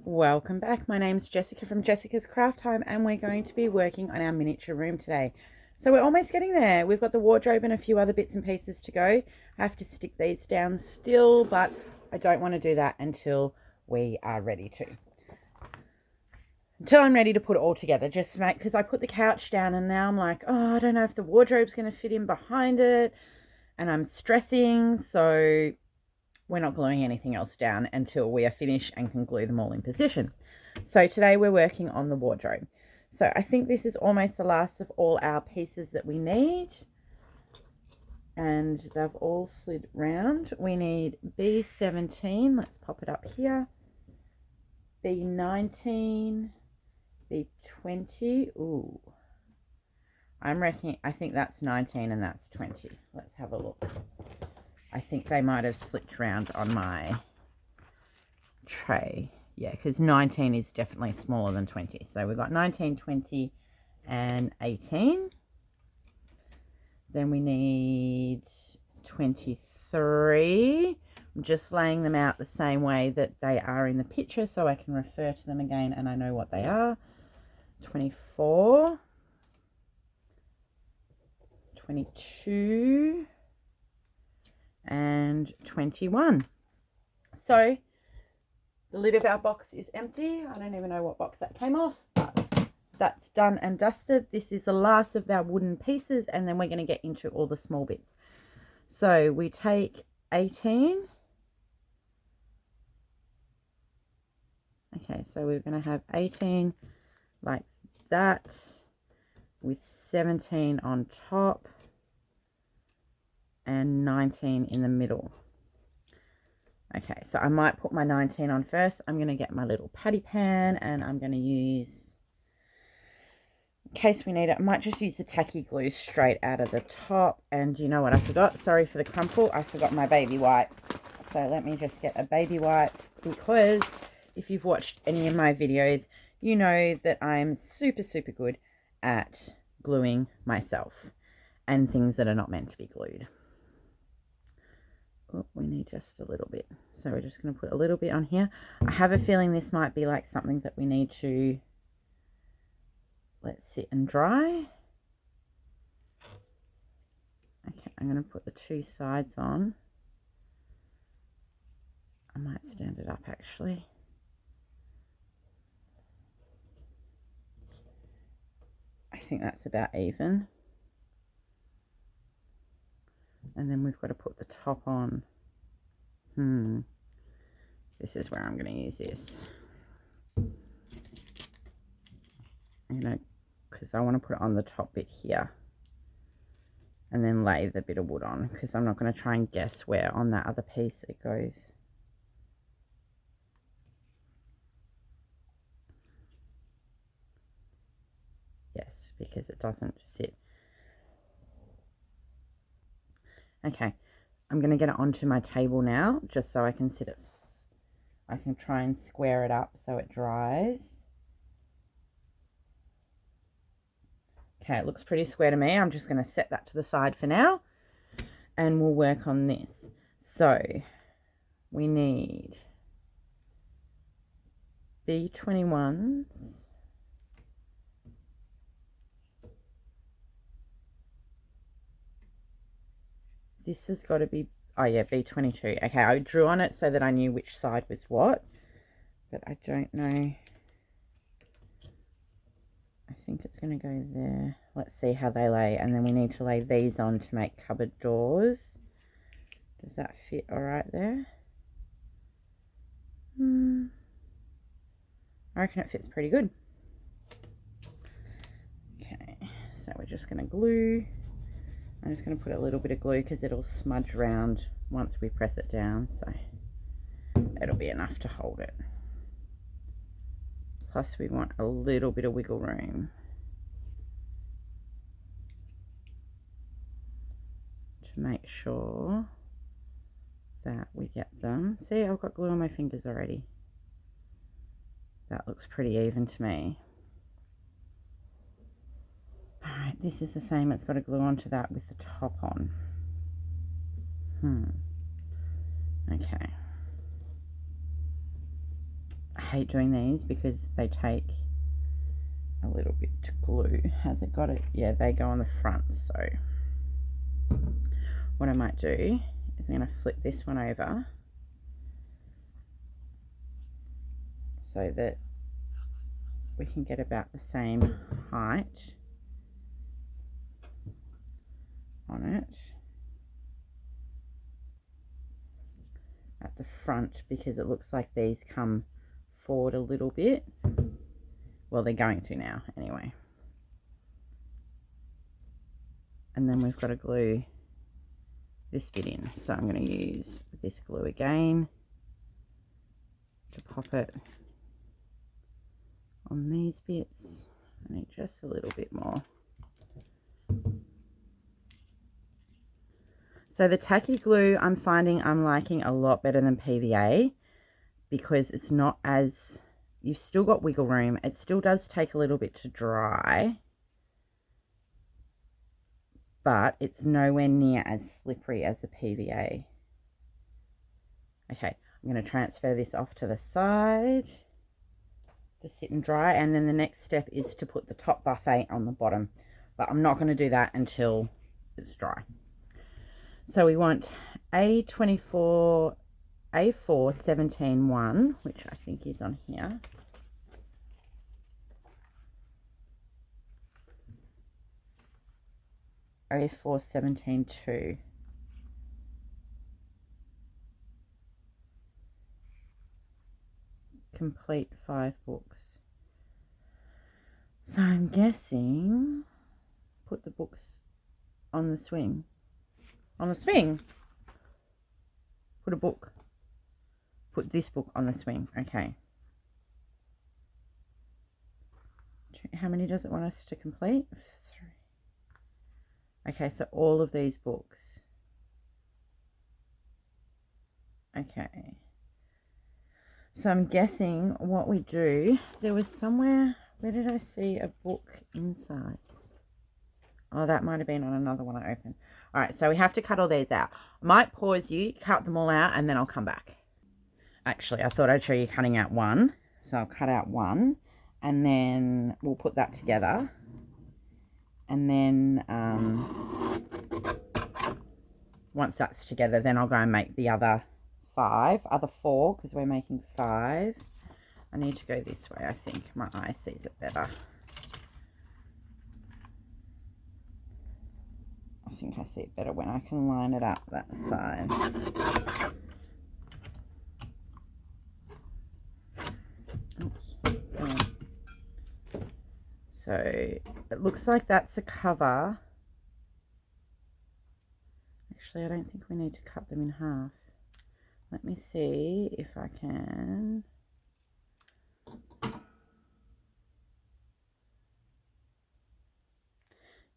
Welcome back. My name's Jessica from Jessica's Craft Time, and we're going to be working on our miniature room today. So we're almost getting there. We've got the wardrobe and a few other bits and pieces to go. I have to stick these down still, but I don't want to do that until we are ready to. Until I'm ready to put it all together, just to make, because I put the couch down and now I'm like, oh, I don't know if the wardrobe's going to fit in behind it, and I'm stressing, so we're not gluing anything else down until we are finished and can glue them all in position. So today we're working on the wardrobe. So I think this is almost the last of all our pieces that we need. And they've all slid round. We need B17. Let's pop it up here. B19. B20. Ooh. I think that's 19 and that's 20. Let's have a look. I think they might have slipped around on my tray. Yeah, because 19 is definitely smaller than 20. So we've got 19, 20, and 18. Then we need 23. I'm just laying them out the same way that they are in the picture so I can refer to them again and I know what they are. 24. 22. And 21. So the lid of our box is empty. I don't even know what box that came off, but that's done and dusted. This is the last of our wooden pieces, and then we're going to get into all the small bits. So we take 18. Okay, so we're going to have 18 like that with 17 on top and 19 in the middle. Okay, so I might put my 19 on first. I'm going to get my little patty pan and I'm going to use, in case we need it, I might just use the tacky glue straight out of the top. And you know what I forgot? Sorry for the crumple. I forgot my baby wipe. So let me just get a baby wipe, because if you've watched any of my videos, you know that I'm super good at gluing myself and things that are not meant to be glued. Oh, we need just a little bit, so we're just going to put a little bit on here. I have a feeling this might be like something that we need to let sit and dry. Okay, I'm going to put the two sides on. I might stand it up actually. I think that's about even. And then we've got to put the top on. This is where I'm going to use this. You know, because I want to put it on the top bit here. And then lay the bit of wood on, because I'm not going to try and guess where on that other piece it goes. Yes, because it doesn't sit. Okay, I'm going to get it onto my table now, just so I can sit it. I can try and square it up so it dries. Okay, it looks pretty square to me. I'm just going to set that to the side for now, and we'll work on this. So we need B21s. This has got to be, oh yeah, B22. Okay, I drew on it so that I knew which side was what, but I don't know. I think it's going to go there. Let's see how they lay, and then we need to lay these on to make cupboard doors. Does that fit all right there? I reckon it fits pretty good. Okay, so we're just going to glue. I'm just going to put a little bit of glue because it'll smudge around once we press it down, so it'll be enough to hold it. Plus we want a little bit of wiggle room to make sure that we get them. See, I've got glue on my fingers already. That looks pretty even to me. Alright, this is the same. It's got to glue onto that with the top on. Okay. hate doing these because they take a little bit to glue. Has it got it? Yeah, they go on the front. So what I might do is I'm going to flip this one over so that we can get about the same height on it at the front, because it looks like these come forward a little bit. Well, they're going to now anyway. And then we've got to glue this bit in. So I'm going to use this glue again to pop it on these bits. I need just a little bit more. So the tacky glue I'm finding I'm liking a lot better than PVA, because it's not as, you've still got wiggle room. It still does take a little bit to dry, but it's nowhere near as slippery as a PVA. Okay, I'm going to transfer this off to the side to sit and dry, and then the next step is to put the top buffet on the bottom, but I'm not going to do that until it's dry. So we want A24, A4 17-1, which I think is on here. A4 17-2. Complete 5 books. So I'm guessing put the books on the swing. On the swing? Put a book. Put this book on the swing. Okay. How many does it want us to complete? 3. Okay, so all of these books. Okay. So I'm guessing what we do, there was somewhere, where did I see a book insides? Oh, that might have been on another one I opened. All right, so we have to cut all these out. I might pause you, cut them all out, and then I'll come back. Actually, I thought I'd show you cutting out one. So I'll cut out one, and then we'll put that together. And then once that's together, then I'll go and make the other 4, because we're making 5. I need to go this way, I think. My eye sees it better. I think I see it better when I can line it up that side. Oops. So it looks like that's a cover. Actually, I don't think we need to cut them in half. Let me see if I can.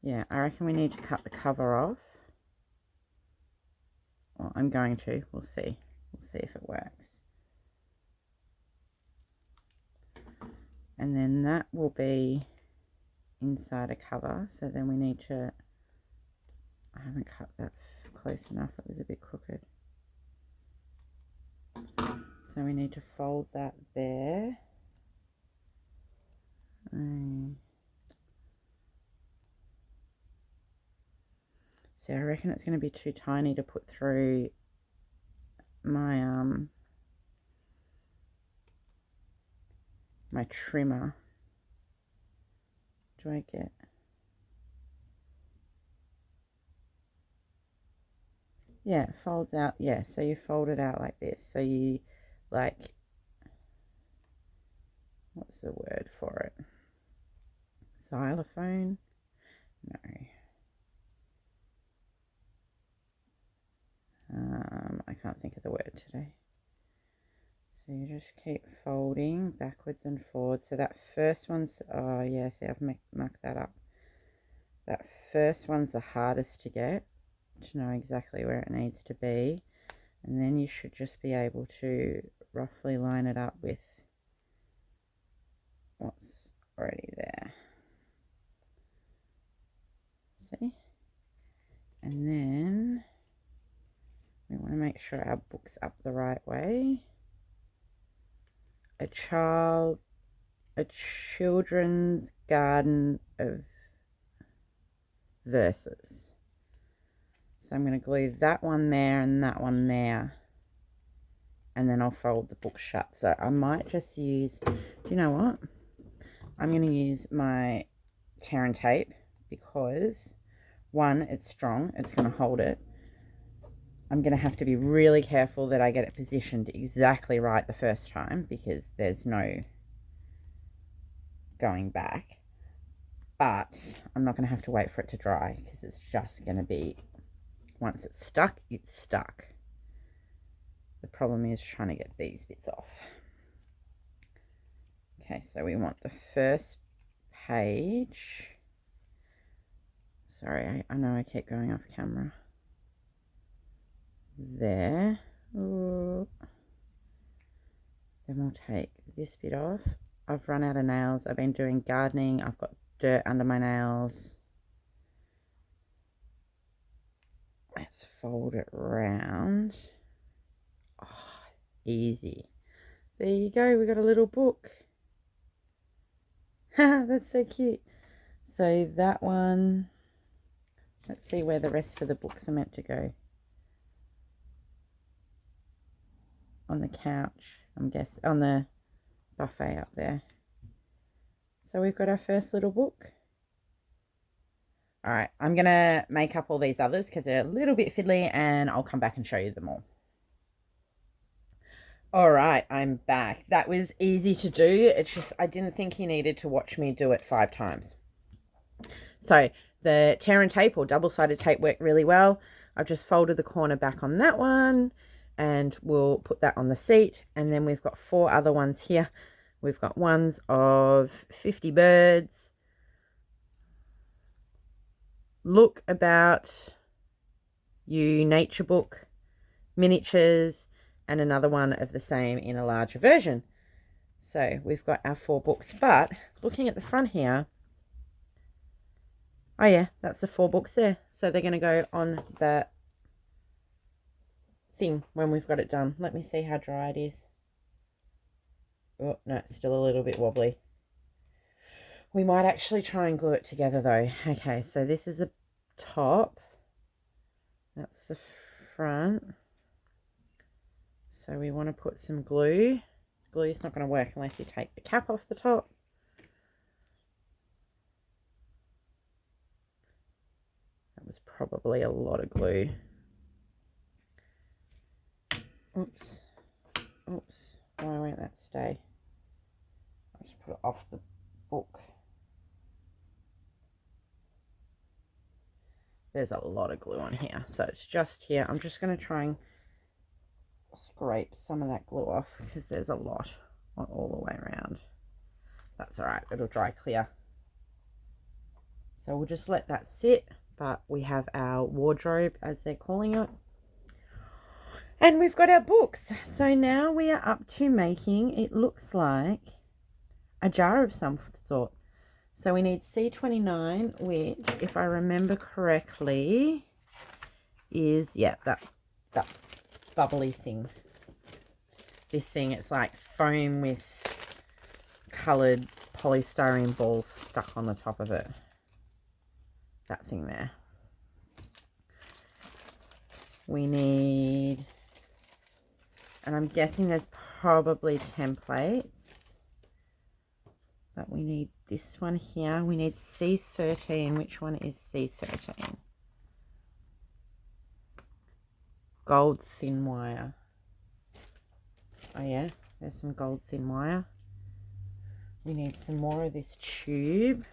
Yeah, I reckon we need to cut the cover off. Well, I'm going to. We'll see. We'll see if it works. And then that will be inside a cover. So then we need to... I haven't cut that close enough. It was a bit crooked. So we need to fold that there. So I reckon it's going to be too tiny to put through my my trimmer. Do I get... Yeah, it folds out. Yeah, so you fold it out like this. So you, like, what's the word for it? Xylophone? No. I can't think of the word today. So you just keep folding backwards and forwards. So that first one's, oh yeah, see, I've marked that up. That first one's the hardest to get, to know exactly where it needs to be. And then you should just be able to roughly line it up with what's already there. See? And then we want to make sure our book's up the right way. a children's garden of verses. So I'm going to glue that one there and that one there, and then I'll fold the book shut. So I might just use, do you know what? I'm going to use my tear and tape because, one, it's strong, it's going to hold it. I'm going to have to be really careful that I get it positioned exactly right the first time because there's no going back. But I'm not going to have to wait for it to dry because it's just going to be, once it's stuck, it's stuck. The problem is trying to get these bits off. Okay, so we want the first page. Sorry, I know I keep going off camera. There. Ooh. Then we'll take this bit off. I've run out of nails. I've been doing gardening. I've got dirt under my nails. Let's fold it round. Oh, easy. There you go. We got a little book. That's so cute. So that one, let's see where the rest of the books are meant to go. On the couch, I'm guessing, on the buffet up there. So we've got our first little book. All right, I'm going to make up all these others because they're a little bit fiddly, and I'll come back and show you them all. All right, I'm back. That was easy to do. It's just I didn't think you needed to watch me do it 5 times. So the tear and tape or double-sided tape worked really well. I've just folded the corner back on that one, and we'll put that on the seat. And then we've got 4 other ones here. We've got ones of 50 birds. Look About You nature book, miniatures, and another one of the same in a larger version. So we've got our 4 books, but looking at the front here, oh yeah, that's the 4 books there. So they're going to go on the thing when we've got it done. Let me see how dry it is. Oh, no, it's still a little bit wobbly. We might actually try and glue it together though. Okay, so this is a top. That's the front. So we want to put some glue. Glue's not going to work unless you take the cap off the top. That was probably a lot of glue. Oops. Oops. Why won't that stay? I'll just put it off the book. There's a lot of glue on here, so it's just here. I'm just going to try and scrape some of that glue off because there's a lot all the way around. That's all right, it'll dry clear. So we'll just let that sit, but we have our wardrobe, as they're calling it. And we've got our books. So now we are up to making, it looks like, a jar of some sort. So we need C29, which, if I remember correctly, is, yeah, that bubbly thing. This thing, it's like foam with coloured polystyrene balls stuck on the top of it. That thing there. We need, and I'm guessing there's probably templates, but we need this one here. We need C13. Which one is C13? Gold thin wire. Oh yeah, there's some gold thin wire. We need some more of this tube.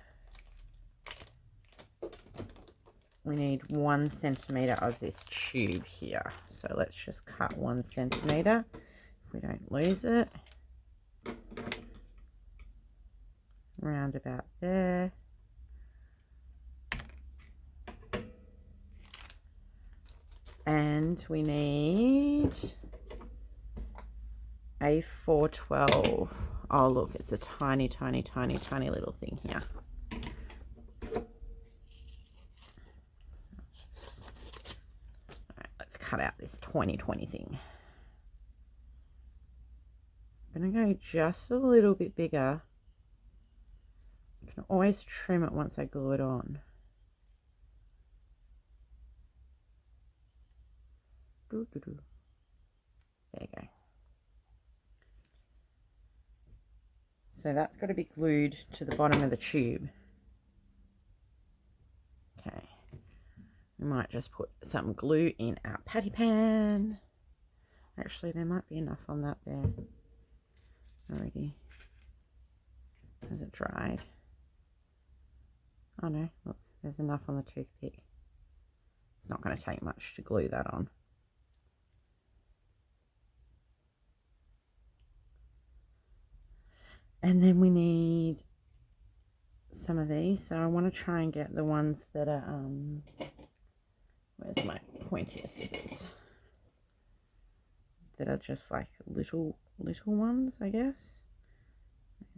We need 1 centimetre of this tube here. So let's just cut 1 centimetre if we don't lose it. Round about there. And we need A412. Oh look, it's a tiny little thing here. Alright, let's cut out this 2020 thing. I'm going to go just a little bit bigger. I can always trim it once I glue it on. There you go. So that's got to be glued to the bottom of the tube. Okay. We might just put some glue in our patty pan. Actually, there might be enough on that there already. Has it dried? Oh no, look, there's enough on the toothpick. It's not going to take much to glue that on. And then we need some of these. So I want to try and get the ones that are, where's my pointier scissors? That are just like little ones, I guess.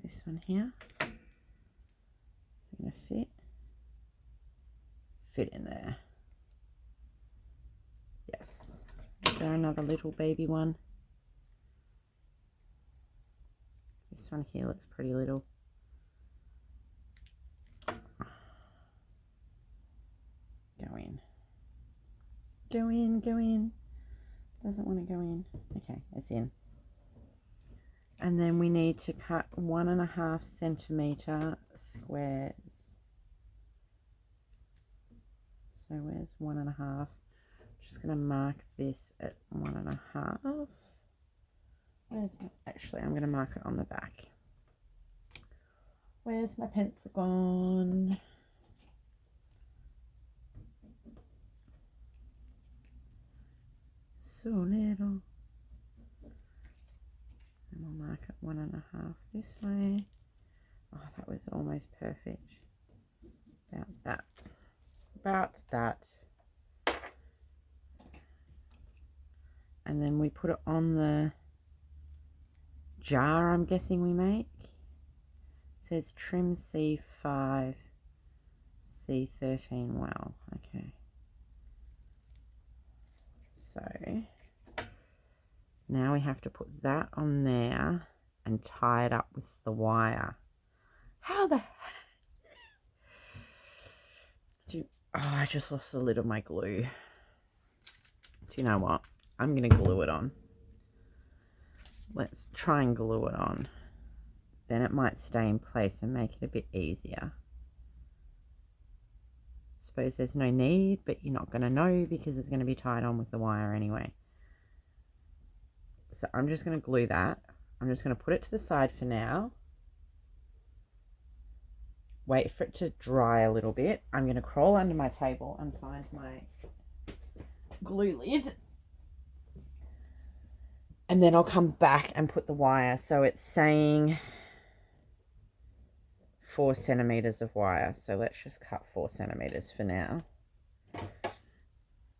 This one here. It's going to fit in there. Yes. Is there another little baby one? This one here looks pretty little. Go in. Go in, go in. Doesn't want to go in. Okay, it's in. And then we need to cut 1.5 centimeter squares. So where's 1.5? Just going to mark this at 1.5. Where's my, actually, I'm going to mark it on the back. Where's my pencil gone? So little. And we'll mark it 1.5 this way. Oh, that was almost perfect. About that. About that. And then we put it on the jar, I'm guessing we make. It says trim C5, C13 well. Okay. So now we have to put that on there and tie it up with the wire. How the oh, I just lost a lid of my glue. Do you know what? I'm going to glue it on. Let's try and glue it on. Then it might stay in place and make it a bit easier. Suppose there's no need, but you're not going to know because it's going to be tied on with the wire anyway. So I'm just going to glue that. I'm just going to put it to the side for now. Wait for it to dry a little bit. I'm going to crawl under my table and find my glue lid. And then I'll come back and put the wire. So it's saying 4 centimeters of wire. So let's just cut 4 centimeters for now.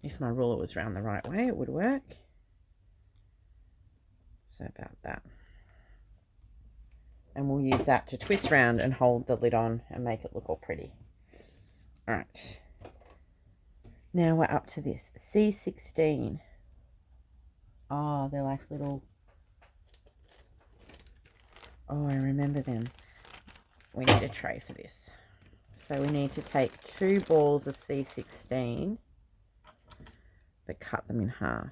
If my ruler was round the right way, it would work. So about that. And we'll use that to twist round and hold the lid on and make it look all pretty. All right. Now we're up to this C16. Oh, they're like little... Oh, I remember them. We need a tray for this. So we need to take 2 balls of C16, but cut them in half.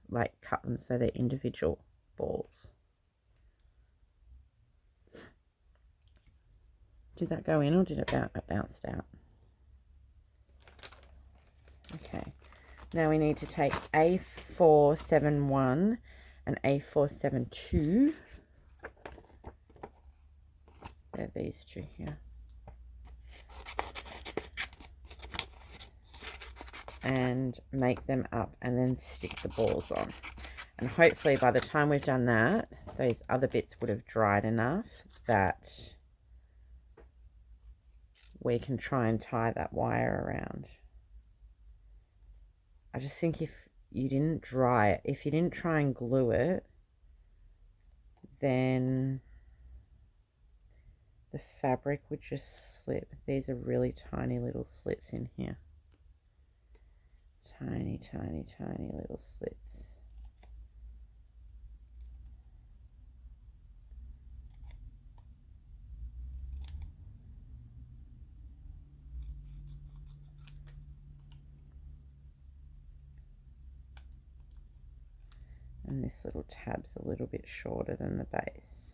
Like cut them so they're individual balls. Did that go in or did it bounce out? Okay. Now we need to take A471 and A472. They're these two here. And make them up and then stick the balls on. And hopefully by the time we've done that, those other bits would have dried enough that we can try and tie that wire around. I just think if you didn't dry it, if you didn't try and glue it, then the fabric would just slip. These are really tiny little slits in here. Tiny, tiny, tiny little slits. And this little tab's a little bit shorter than the base.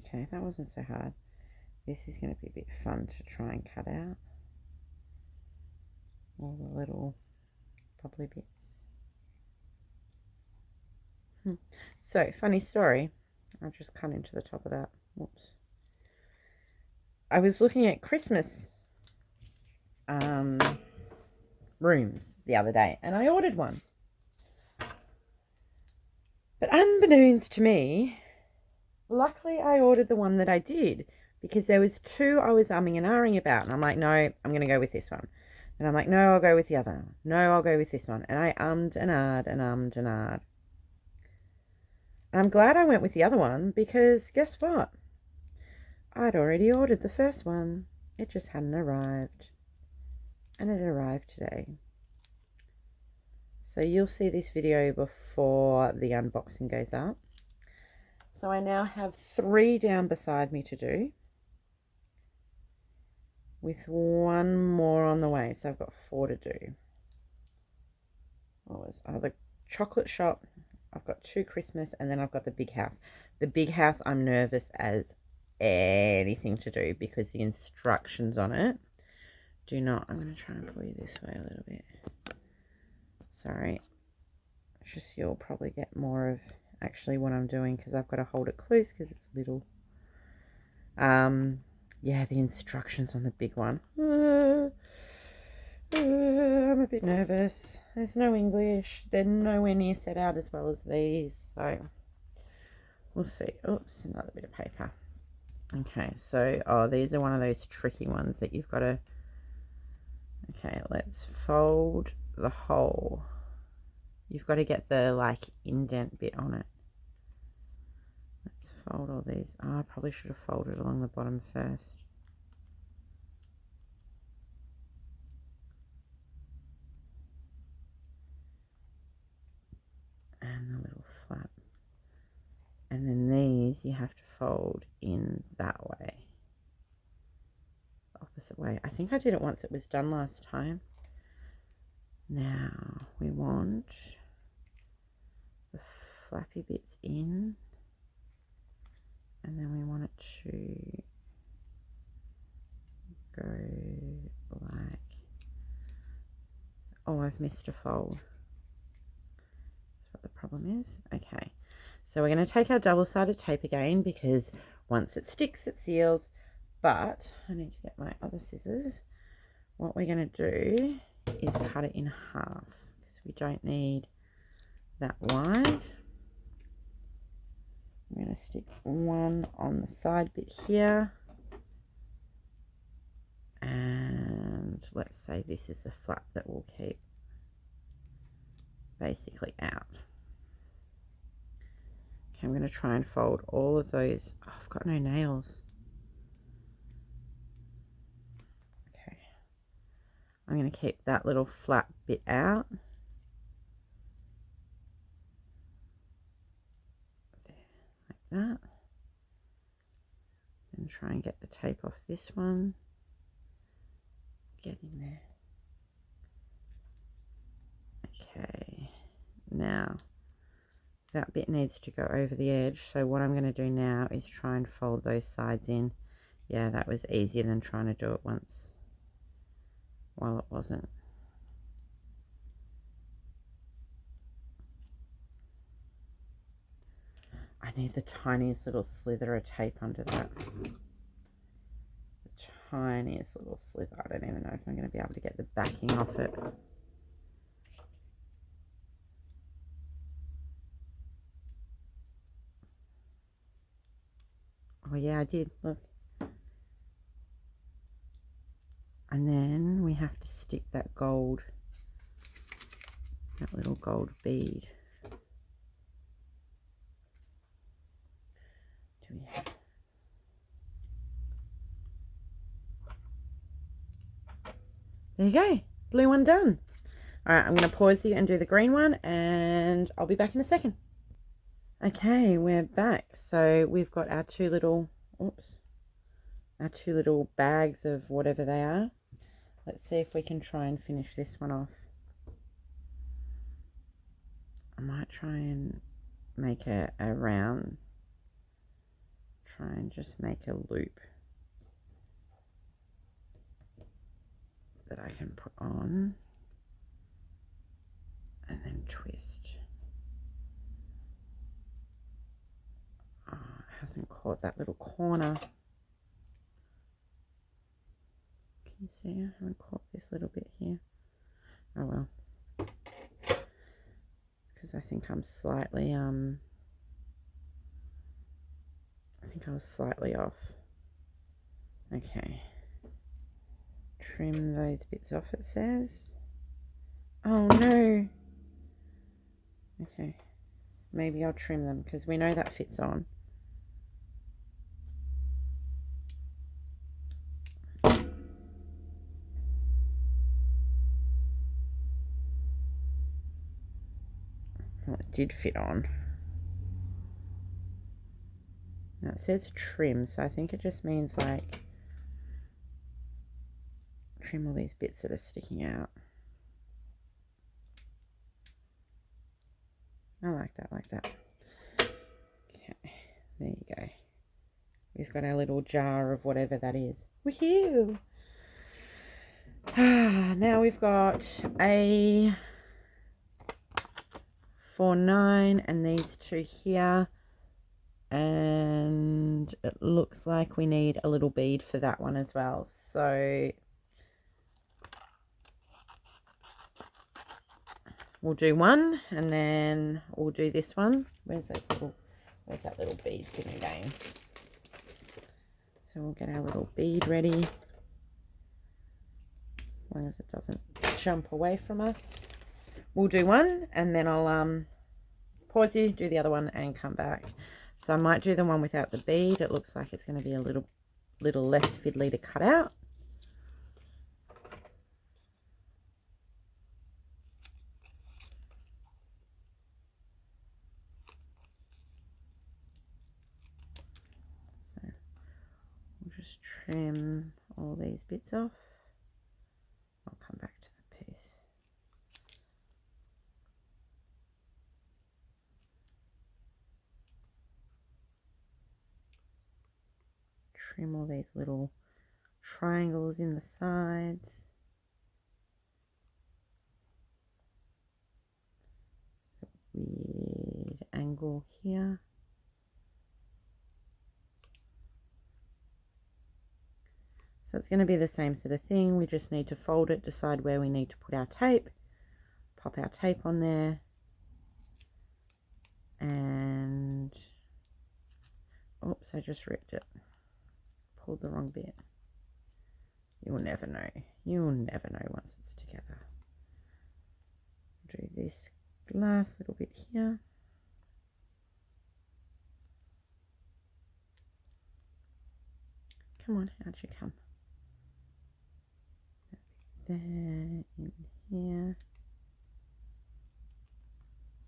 Okay, that wasn't so hard. This is going to be a bit fun to try and cut out. All the little bubbly bits. So, funny story. I'll just cut into the top of that. Whoops. I was looking at Christmas rooms the other day, and I ordered one. But unbeknownst to me, luckily I ordered the one that I did, because there was two I was umming and ahhing about, and I'm like, no, I'm going to go with this one. And I'm like, no, I'll go with the other. No, I'll go with this one. And I ummed and ahed and ummed and ahed. And I'm glad I went with the other one, because guess what? I'd already ordered the first one. It just hadn't arrived. And it arrived today. So you'll see this video before the unboxing goes up. So I now have 3 down beside me to do, with 1 more on the way. So I've got 4 to do. The chocolate shop, I've got 2 Christmas, and then I've got the big house. The big house I'm nervous as anything to do, because the instructions on it do not. I'm going to try and pull you this way a little bit. Sorry. Just you'll probably get more of actually what I'm doing, because I've got to hold it close because it's little. Yeah, the instructions on the big one. I'm a bit nervous. There's no English. They're nowhere near set out as well as these, so we'll see. Oops, another bit of paper. Okay, so these are one of those tricky ones that you've got to. Okay, let's fold the hole. You've got to get the like indent bit on it. Let's fold all these. I probably should have folded along the bottom first. And the little flap. And then these you have to fold in that way. The opposite way. I think I did it once it was done last time. Now we want the flappy bits in, and then we want it to go like, oh, I've missed a fold. That's what the problem is. Okay, so we're going to take our double-sided tape again, because once it sticks it seals, but I need to get my other scissors. What we're going to do is cut it in half, because we don't need that wide. I'm going to stick one on the side bit here, and let's say this is the flap that will keep basically out. Okay, I'm going to try and fold all of those. Oh, I've got no nails. Okay, I'm going to keep that little flap bit out. There, like that. And try and get the tape off this one. Get in there. Okay, now that bit needs to go over the edge, so what I'm going to do now is try and fold those sides in. Yeah, that was easier than trying to do it once while it wasn't. I need the tiniest little slither of tape under that. The tiniest little slither. I don't even know if I'm going to be able to get the backing off it. Oh yeah, I did. Look. And then we have to stick that gold, that little gold bead. Do we have? There you go. Blue one done. All right, I'm going to pause you and do the green one, and I'll be back in a second. Okay, we're back. So we've got our two little, our two little bags of whatever they are. Let's see if we can try and finish this one off. I might try and make a round, try and just make a loop that I can put on and then twist. Oh, it hasn't caught that little corner. Can you see? I haven't caught this little bit here. Oh well. Because I think I'm slightly, I think I was slightly off. Okay. Trim those bits off, it says. Oh no. Okay. Maybe I'll trim them because we know that fits on. Well, it did fit on. Now it says trim, so I think it just means like trim all these bits that are sticking out. I like that, like that. Okay, there you go. We've got our little jar of whatever that is. Woohoo! Now we've got a 4-9 and these two here, and it looks like we need a little bead for that one as well. So we'll do one and then we'll do this one. Where's that little bead thing again? So we'll get our little bead ready, as long as it doesn't jump away from us. We'll do one and then I'll pause you, do the other one and come back. So I might do the one without the bead. It looks like it's going to be a little less fiddly to cut out. So we'll just trim all these bits off. I'll come back to the piece. Trim all these little triangles in the sides. So weird angle here. So it's going to be the same sort of thing. We just need to fold it, decide where we need to put our tape, pop our tape on there, and oops, I just ripped it. Pulled the wrong bit. You'll never know. You'll never know once it's together. Do this last little bit here. Come on, how'd you come? There, in here.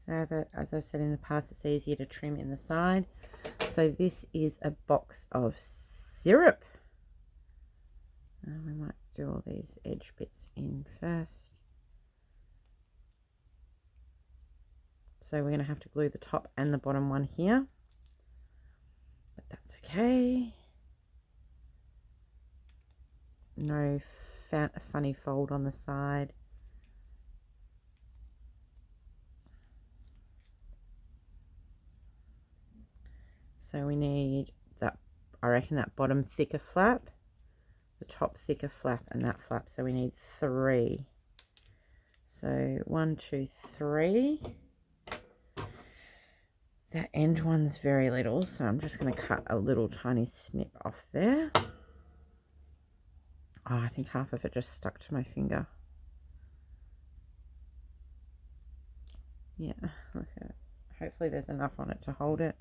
So as I've said in the past, it's easier to trim in the side. So this is a box of syrup. We might do all these edge bits in first. So we're going to have to glue the top and the bottom one here, but that's okay. No funny fold on the side. So we need that, I reckon, that bottom thicker flap, the top thicker flap, and that flap. So we need 3. So 1, 2, 3. That end one's very little, so I'm just going to cut a little tiny snip off there. Oh, I think half of it just stuck to my finger. Yeah, look at it. Hopefully there's enough on it to hold it.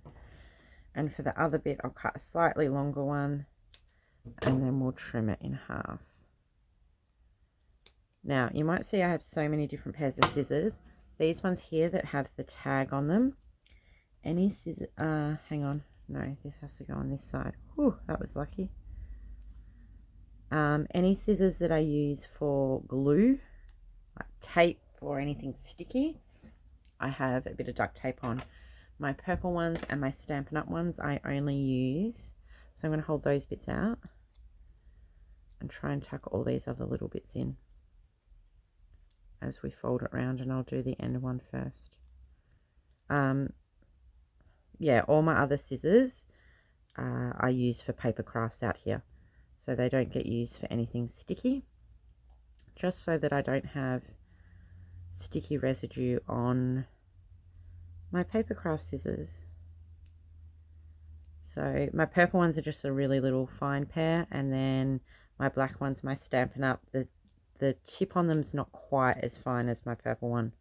And for the other bit, I'll cut a slightly longer one and then we'll trim it in half. Now, you might see I have so many different pairs of scissors. These ones here that have the tag on them. Any scissors, hang on. No, this has to go on this side. Whew, that was lucky. Any scissors that I use for glue, like tape or anything sticky, I have a bit of duct tape on. My purple ones and my Stampin' Up ones I only use. So I'm going to hold those bits out and try and tuck all these other little bits in as we fold it around, and I'll do the end one first. Yeah, all my other scissors I use for paper crafts out here, so they don't get used for anything sticky, just so that I don't have sticky residue on my paper craft scissors. So my purple ones are just a really little fine pair, and then my black ones, my Stampin' Up, the tip on them's not quite as fine as my purple one.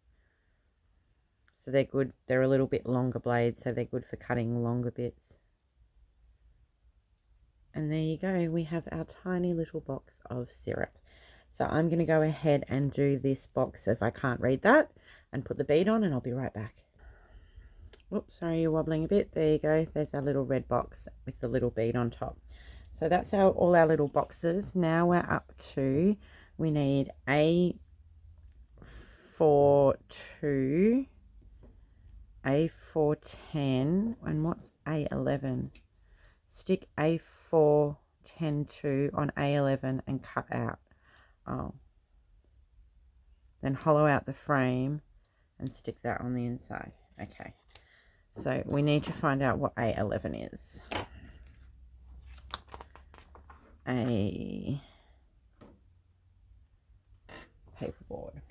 So they're good. They're a little bit longer blades, so they're good for cutting longer bits. And there you go. We have our tiny little box of syrup. So I'm going to go ahead and do this box if I can't read that, and put the bead on, and I'll be right back. Oops, sorry, you're wobbling a bit. There you go. There's our little red box with the little bead on top. So that's all our little boxes. Now we're up to, we need A4-2, A4-10, and what's A11? Stick A4-10-2 on A11 and cut out. Oh. Then hollow out the frame and stick that on the inside. Okay. So we need to find out what A11 is. A paperboard.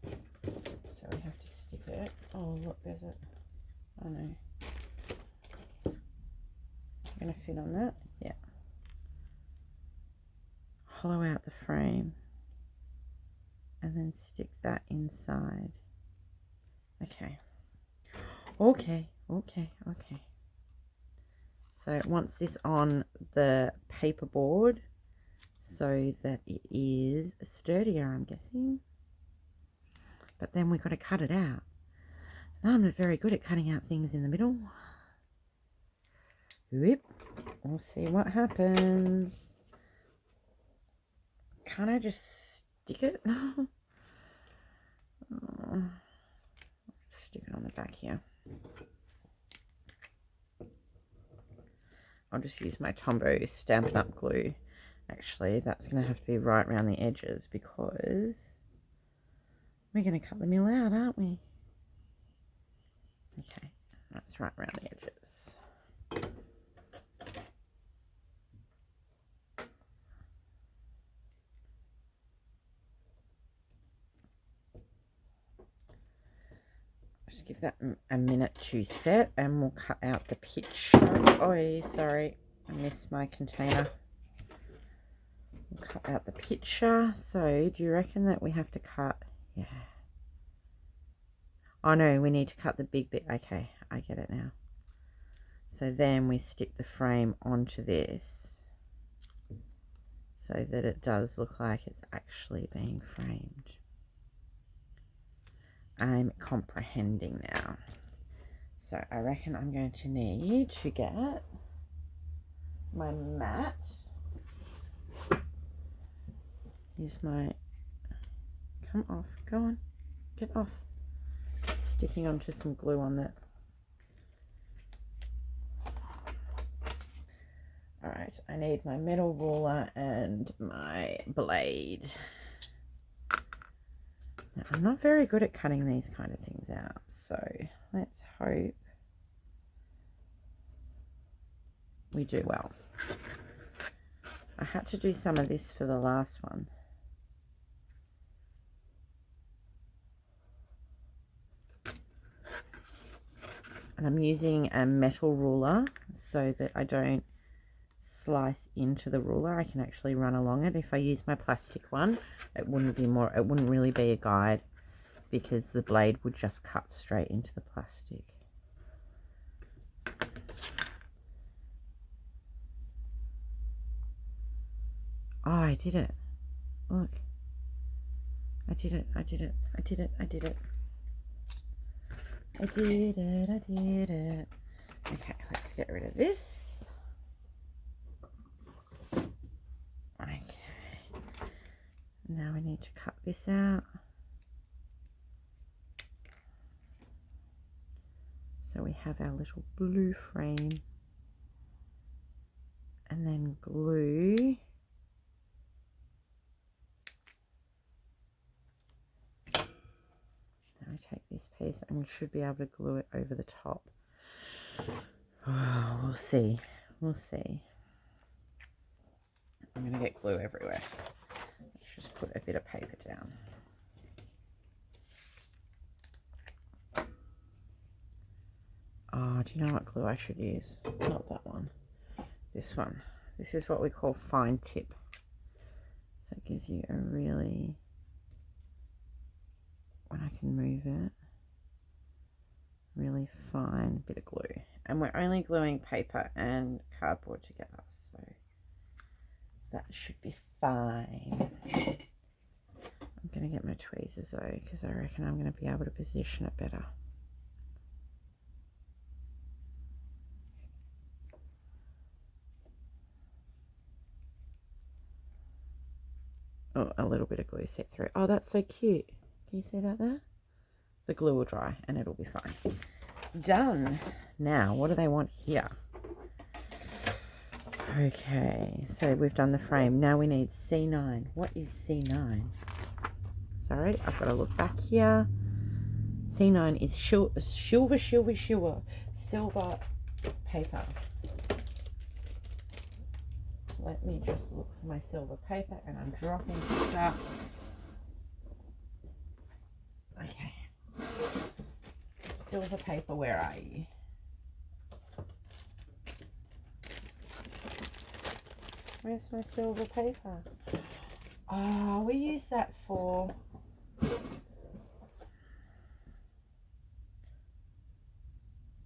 So we have to stick it. Oh, look, there's it. Oh no. Gonna fit on that? Yeah. Hollow out the frame and then stick that inside. Okay. Okay. So it wants this on the paperboard so that it is sturdier, I'm guessing. But then we've got to cut it out. I'm not very good at cutting out things in the middle. Whoop. We'll see what happens. Can't I just stick it? Oh. Stick it on the back here. I'll just use my Tombow Stampin' Up glue. Actually, that's going to have to be right around the edges because we're going to cut the mill out, aren't we? Okay, that's right around the edges. Just give that a minute to set, and we'll cut out the picture. Oh, sorry, I missed my container. We'll cut out the picture. So, do you reckon that we have to cut? Yeah. Oh no, we need to cut the big bit. Okay, I get it now. So then we stick the frame onto this so that it does look like it's actually being framed. I'm comprehending now. So I reckon I'm going to need to get my mat. Use my, come off, go on, get off. It's sticking onto some glue on that. Alright, I need my metal ruler and my blade. Now, I'm not very good at cutting these kind of things out, so let's hope we do well. I had to do some of this for the last one. And I'm using a metal ruler so that I don't slice into the ruler. I can actually run along it. If I use my plastic one, it wouldn't really be a guide because the blade would just cut straight into the plastic. Oh, I did it. Look. I did it. Okay, let's get rid of this. Okay. Now we need to cut this out. we have our little blue frame. And then glue. Now I take this piece and we should be able to glue it over the top. Oh, we'll see. We'll see. I'm going to get glue everywhere. Let's just put a bit of paper down. Oh, do you know what glue I should use? Not that one. This one. This is what we call fine tip. So it gives you a really, when I can move it, really fine bit of glue. And we're only gluing paper and cardboard together, so that should be fine. I'm going to get my tweezers though, because I reckon I'm going to be able to position it better. Oh, a little bit of glue set through. Oh, that's so cute. Can you see that there? The glue will dry and it'll be fine. Done. Now, what do they want here? Okay, so we've done the frame. Now we need C9. What is C9? Sorry, I've got to look back here. C9 is silver paper. Let me just look for my silver paper, and I'm dropping stuff. Okay. Silver paper, where are you? Where's my silver paper? Oh, we use that for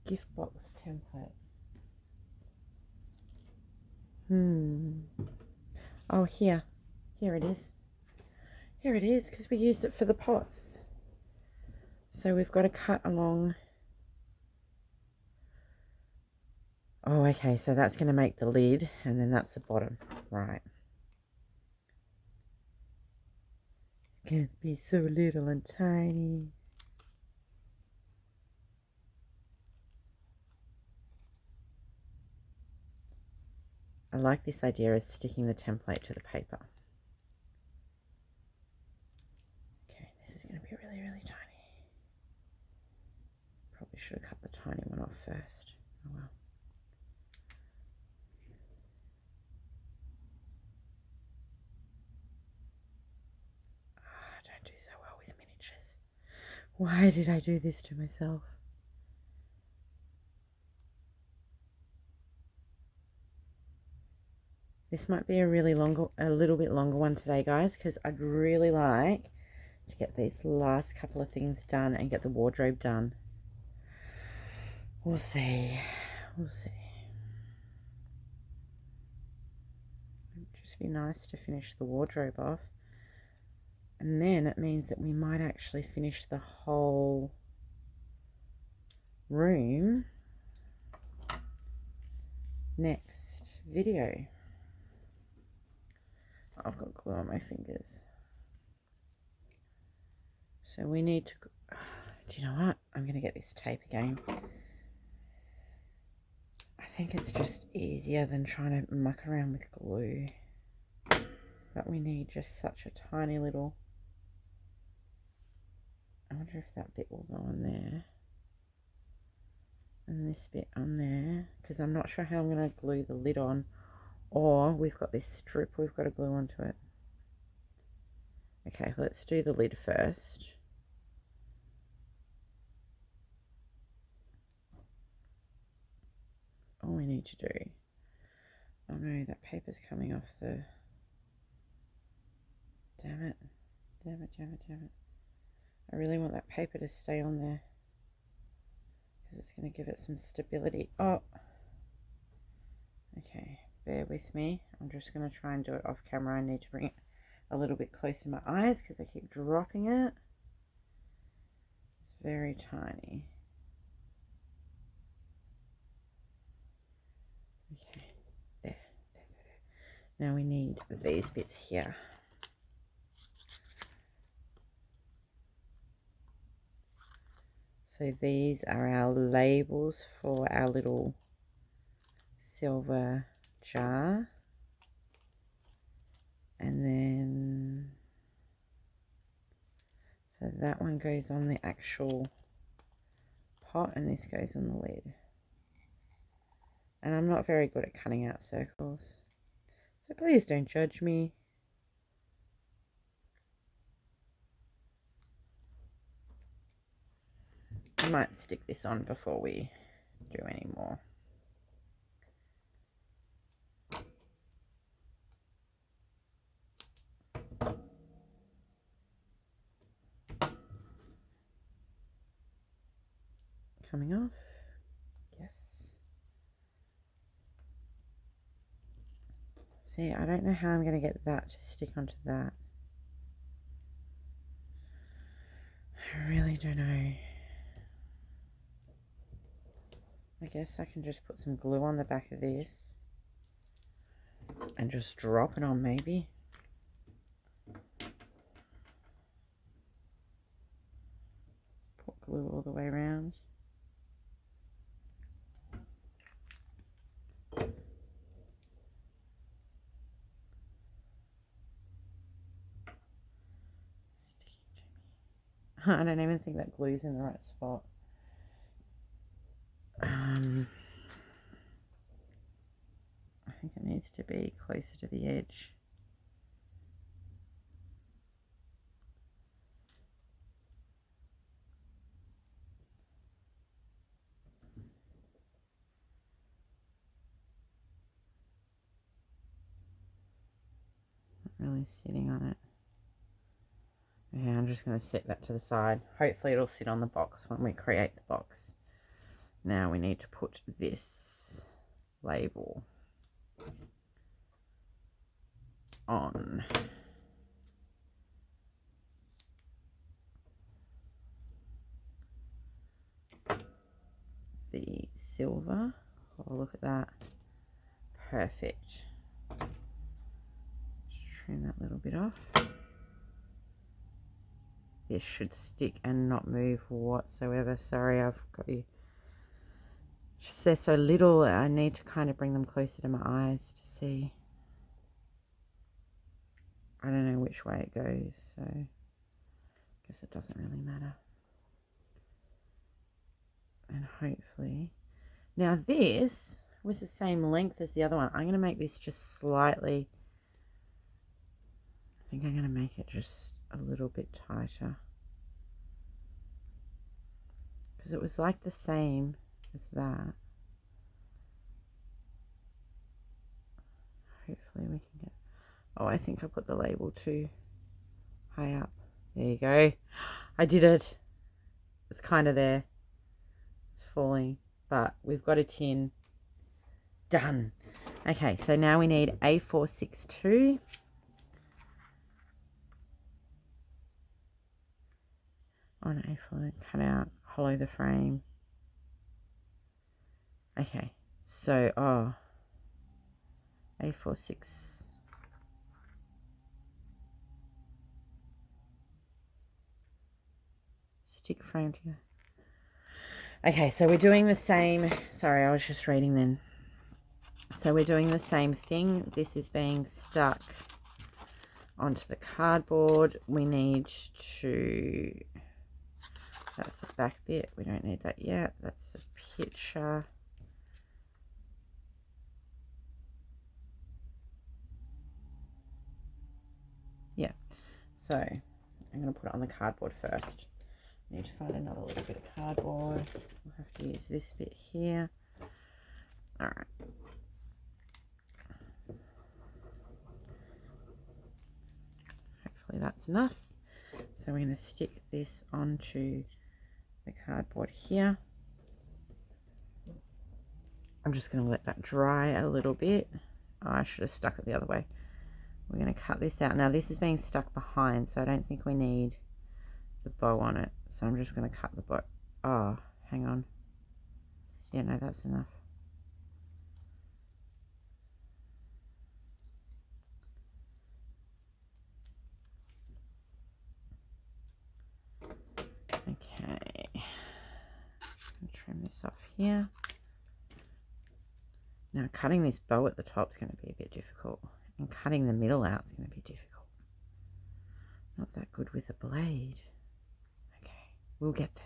gift box template. Oh, here it is. Here it is, because we used it for the pots. So we've got to cut along. Oh, okay, so that's going to make the lid, and then that's the bottom. Right. It's going to be so little and tiny. I like this idea of sticking the template to the paper. Okay, this is going to be really, really tiny. Probably should have cut the tiny one off first. Oh well. I don't do so well with miniatures. Why did I do this to myself? This might be a little bit longer one today, guys, because I'd really like to get these last couple of things done and get the wardrobe done. We'll see. We'll see. It'd just be nice to finish the wardrobe off. And then it means that we might actually finish the whole room next video. I've got glue on my fingers. So we need to, do you know what? I'm going to get this tape again. I think it's just easier than trying to muck around with glue. But we need just such a tiny little, I wonder if that bit will go on there. And this bit on there, because I'm not sure how I'm going to glue the lid on. Or we've got this strip we've got to glue onto it. Okay, let's do the lid first. All we need to do. Oh no, that paper's coming off the... Damn it. Damn it, damn it, damn it. I really want that paper to stay on there, because it's going to give it some stability. Oh! Okay, bear with me. I'm just going to try and do it off camera. I need to bring it a little bit closer to my eyes because I keep dropping it. It's very tiny. Okay, there. Now we need these bits here. So these are our labels for our little silver jar. And then, so that one goes on the actual pot and this goes on the lid. And I'm not very good at cutting out circles, so please don't judge me. I might stick this on before we do any more. Coming off. Yes. See, I don't know how I'm going to get that to stick onto that. I really don't know. I guess I can just put some glue on the back of this and just drop it on maybe. Put glue all the way around. I don't even think that glue's in the right spot. I think it needs to be closer to the edge. Not really sitting on it. Okay, I'm just going to set that to the side. Hopefully it'll sit on the box when we create the box. Now we need to put this label on. The silver. Oh, look at that. Perfect. Just trim that little bit off. This should stick and not move whatsoever. Sorry, I've got you. Just they're so little, I need to kind of bring them closer to my eyes to see. I don't know which way it goes, so I guess it doesn't really matter. And hopefully, now this was the same length as the other one. I'm going to make this just slightly, I think I'm going to make it just a little bit tighter, because it was like the same as that. Hopefully we can get, oh, I think I put the label too high up. There you go. I did it. It's kind of there. It's falling, but we've got a tin. Done. Okay, so now we need A462. On A4, cut out, hollow the frame. Okay, so, A46. Stick frame together. Okay, so we're doing the same. Sorry, I was just reading then. So we're doing the same thing. This is being stuck onto the cardboard. We need to, that's the back bit. We don't need that yet. That's the picture. Yeah, so I'm going to put it on the cardboard first. Need to find another little bit of cardboard. We'll have to use this bit here. All right. Hopefully that's enough. So we're going to stick this onto the cardboard here. I'm just going to let that dry a little bit. Oh, I should have stuck it the other way. We're going to cut this out. Now this is being stuck behind, so I don't think we need the bow on it. So I'm just going to cut the bow. Oh, hang on. Yeah, no, that's enough. Okay. here. Now cutting this bow at the top is going to be a bit difficult, and cutting the middle out is going to be difficult. Not that good with a blade. Okay, we'll get there.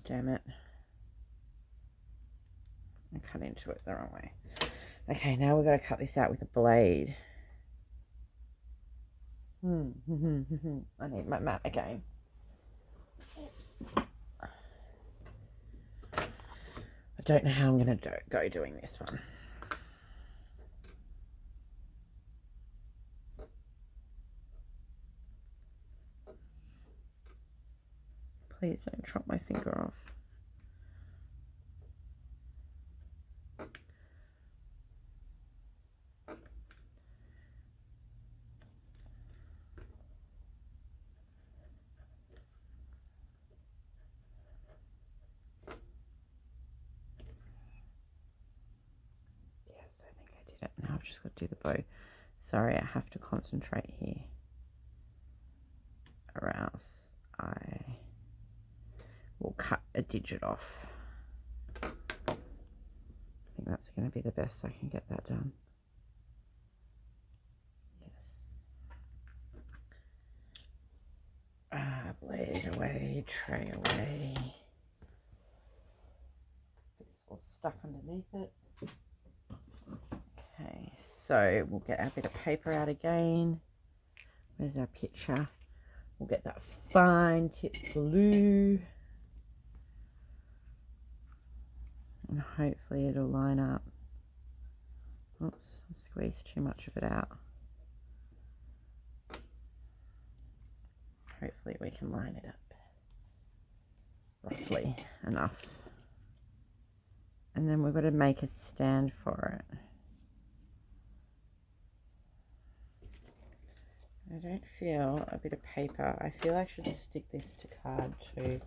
Damn it. I cut into it the wrong way. Okay, now we've got to cut this out with a blade. I need my mat again. I don't know how I'm going to go doing this one. Please don't chop my finger off. Yes, I think I did it. Now I've just got to do the bow. Sorry, I have to concentrate here, or else I will cut a digit off. I think that's going to be the best I can get that done. Yes. Blade away, tray away. It's all stuck underneath it. Okay, so we'll get our bit of paper out again. Where's our picture? We'll get that fine tip glue. And hopefully it'll line up. Oops, I squeezed too much of it out. Hopefully we can line it up roughly enough. And then we've got to make a stand for it. I don't feel a bit of paper. I feel I should stick this to card too.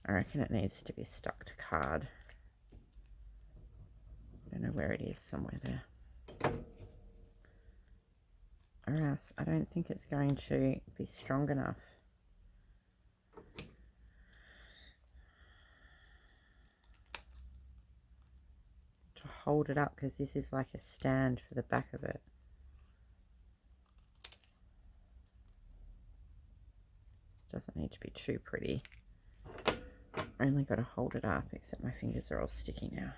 I reckon it needs to be stuck to card. I don't know where it is, somewhere there. Or else I don't think it's going to be strong enough. To hold it up, because this is like a stand for the back of it. Doesn't need to be too pretty. Only got to hold it up, except my fingers are all sticky now.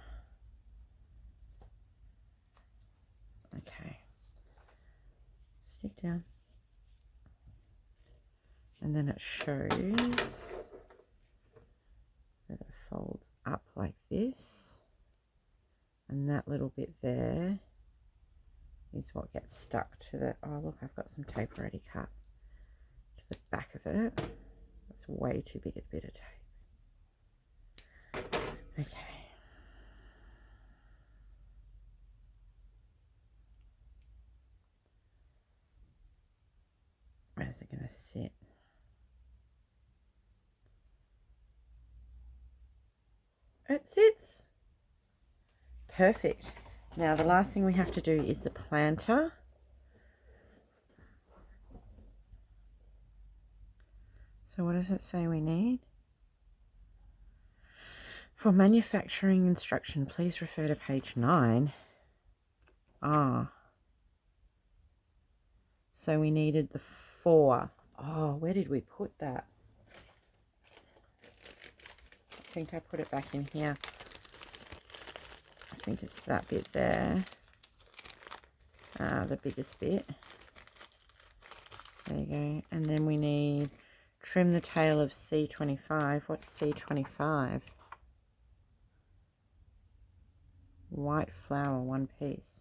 Okay. Stick down. And then it shows that it folds up like this. And that little bit there is what gets stuck to the, oh look, I've got some tape already cut to the back of it. That's way too big a bit of tape. Okay. Where's it going to sit? It sits. Perfect. Now the last thing we have to do is the planter. So what does it say we need? For manufacturing instruction, please refer to page 9. Ah. So we needed the 4. Oh, where did we put that? I think I put it back in here. I think it's that bit there. The biggest bit. There you go. And then we need trim the tail of C25. What's C25? White flower, 1 piece.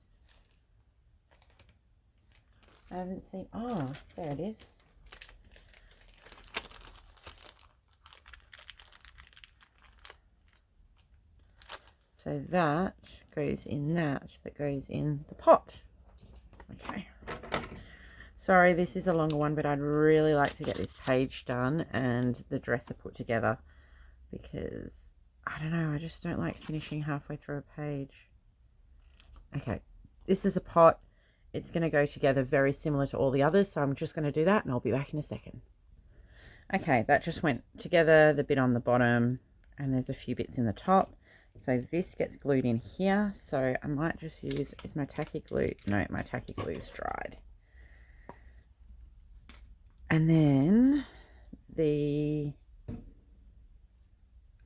I haven't seen, oh, there it is. So that goes in that goes in the pot. Okay. Sorry, this is a longer one, but I'd really like to get this page done and the dresser put together because, I don't know, I just don't like finishing halfway through a page. Okay, this is a pot. It's going to go together very similar to all the others, so I'm just going to do that and I'll be back in a second. Okay, that just went together, the bit on the bottom, and there's a few bits in the top. So this gets glued in here, so I might just use, is my tacky glue? No, my tacky glue is dried. And then the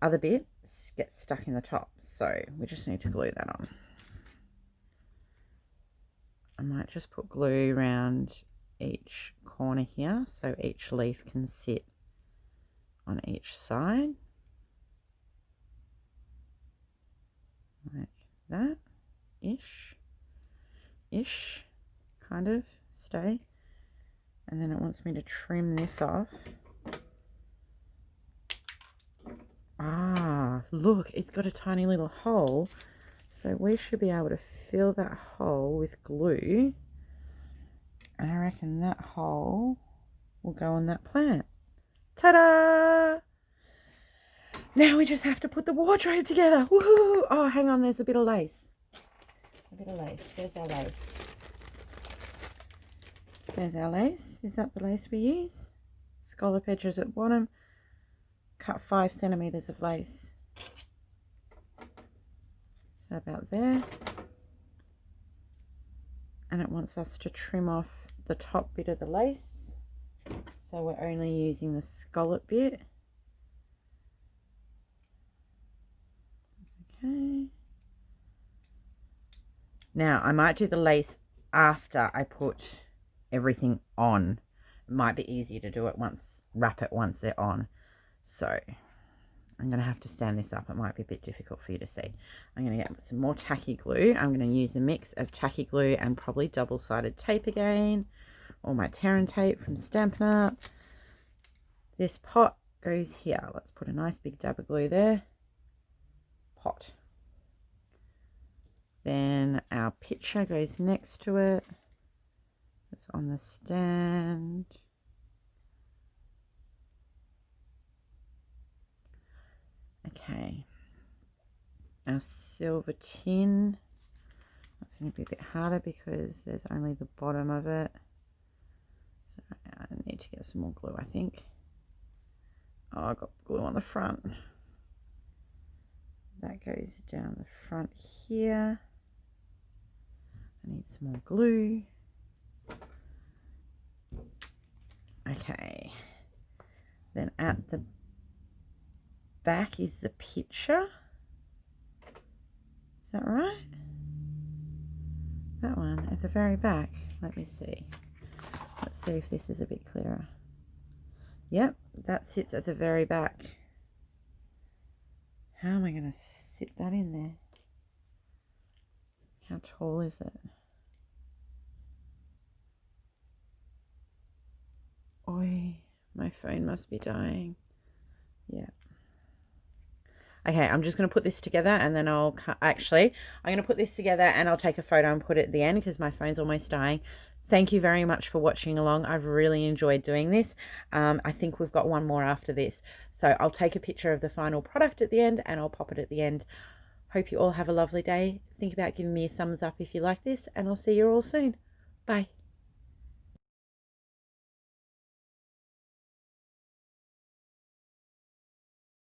other bits get stuck in the top, so we just need to glue that on. I might just put glue around each corner here so each leaf can sit on each side like that, ish, kind of, stay. And then it wants me to trim this off. Ah, look, it's got a tiny little hole, so we should be able to fill that hole with glue, and I reckon that hole will go on that plant. Ta-da! Now we just have to put the wardrobe together. Woohoo! Oh, hang on, there's a bit of lace. Where's our lace? There's our lace. Is that the lace we use? Scallop edges at bottom. Cut 5 centimeters of lace. So about there. And it wants us to trim off the top bit of the lace. So we're only using the scallop bit. Okay. Now I might do the lace after I put everything on. It might be easier to do it once, wrap it once they're on. So I'm going to have to stand this up. It might be a bit difficult for you to see. I'm going to get some more tacky glue. I'm going to use a mix of tacky glue and probably double-sided tape again, or my Terran tape from Stampin' Up. This pot goes here. Let's put a nice big dab of glue there. Pot. Then our picture goes next to it. It's on the stand. Okay. Our silver tin. That's going to be a bit harder because there's only the bottom of it. So I need to get some more glue, I think. Oh, I got glue on the front. That goes down the front here. I need some more glue. Okay. Then at the back is the picture. Is that right? That one at the very back. Let me see. Let's see if this is a bit clearer. Yep, that sits at the very back. How am I going to sit that in there? How tall is it? Oi, my phone must be dying. Yeah. Okay, I'm just going to put this together and then I'll actually, I'm going to put this together and I'll take a photo and put it at the end because my phone's almost dying. Thank you very much for watching along. I've really enjoyed doing this. I think we've got one more after this. So I'll take a picture of the final product at the end and I'll pop it at the end. Hope you all have a lovely day. Think about giving me a thumbs up if you like this, and I'll see you all soon. Bye.